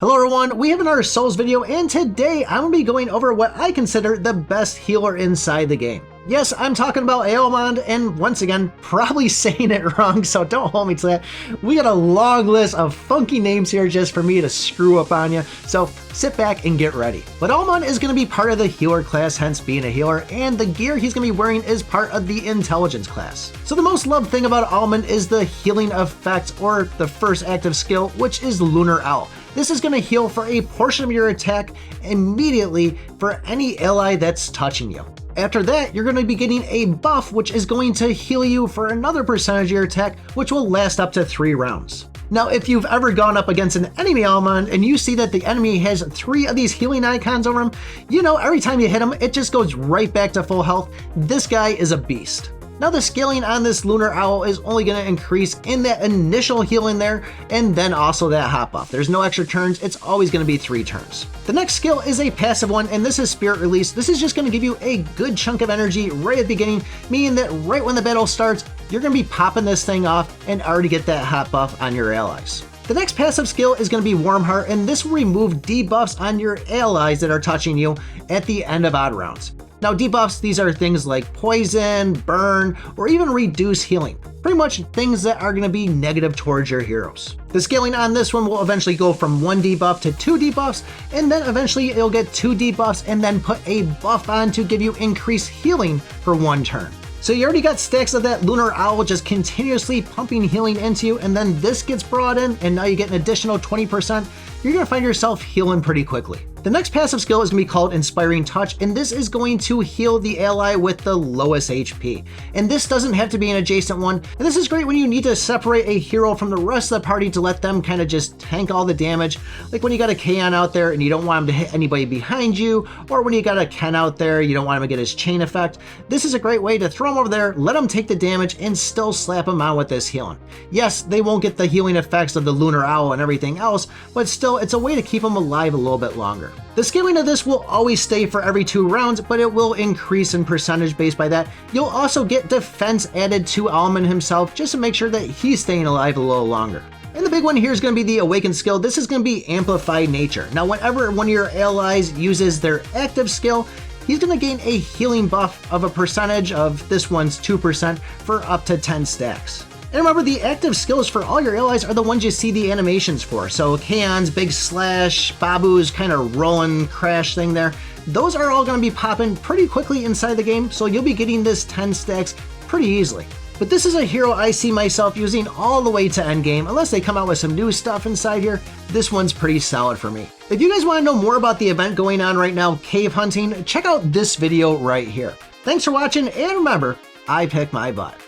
Hello everyone, we have another Souls video, and today I'm going to be going over what I consider the best healer inside the game. Yes, I'm talking about Aolmond, and once again, probably saying it wrong, so don't hold me to that. We got a long list of funky names here just for me to screw up on you, so sit back and get ready. But Aolmond is going to be part of the healer class, hence being a healer, and the gear he's going to be wearing is part of the intelligence class. So the most loved thing about Aolmond is the healing effect, or the first active skill, which is Lunar Owl. This is going to heal for a portion of your attack immediately for any ally that's touching you. After that, you're going to be getting a buff which is going to heal you for another percentage of your attack, which will last up to 3 rounds. Now, if you've ever gone up against an enemy Aolmond and you see that the enemy has 3 of these healing icons over him, you know every time you hit him, it just goes right back to full health. This guy is a beast. Now the scaling on this Lunar Owl is only going to increase in that initial healing there, and then also that hot buff. There's no extra turns, it's always going to be 3 turns. The next skill is a passive one, and this is Spirit Release. This is just going to give you a good chunk of energy right at the beginning, meaning that right when the battle starts, you're going to be popping this thing off and already get that hot buff on your allies. The next passive skill is going to be Warm Heart, and this will remove debuffs on your allies that are touching you at the end of odd rounds. Now debuffs, these are things like poison, burn, or even reduce healing. Pretty much things that are going to be negative towards your heroes. The scaling on this one will eventually go from 1 debuff to 2 debuffs, and then eventually it'll get 2 debuffs and then put a buff on to give you increased healing for 1 turn. So you already got stacks of that Lunar Owl just continuously pumping healing into you, and then this gets brought in and now you get an additional 20%. You're going to find yourself healing pretty quickly. The next passive skill is going to be called Inspiring Touch, and this is going to heal the ally with the lowest HP. And this doesn't have to be an adjacent one, and this is great when you need to separate a hero from the rest of the party to let them kind of just tank all the damage, like when you got a Kaon out there and you don't want him to hit anybody behind you, or when you got a Ken out there, you don't want him to get his chain effect. This is a great way to throw him over there, let him take the damage, and still slap him on with this healing. Yes, they won't get the healing effects of the Lunar Owl and everything else, but still, it's a way to keep him alive a little bit longer. The scaling of this will always stay for every 2 rounds, but it will increase in percentage based by that. You'll also get defense added to Aolmond himself, just to make sure that he's staying alive a little longer. And the big one here is going to be the Awakened skill. This is going to be Amplified Nature. Now, whenever one of your allies uses their active skill, he's going to gain a healing buff of a percentage of this one's 2% for up to 10 stacks. And remember, the active skills for all your allies are the ones you see the animations for. So Kaon's big slash, Babu's kind of rolling crash thing there, those are all going to be popping pretty quickly inside the game, so you'll be getting this 10 stacks pretty easily. But this is a hero I see myself using all the way to endgame, unless they come out with some new stuff inside here. This one's pretty solid for me. If you guys want to know more about the event going on right now, cave hunting, check out this video right here. Thanks for watching, and remember, I pick my butt.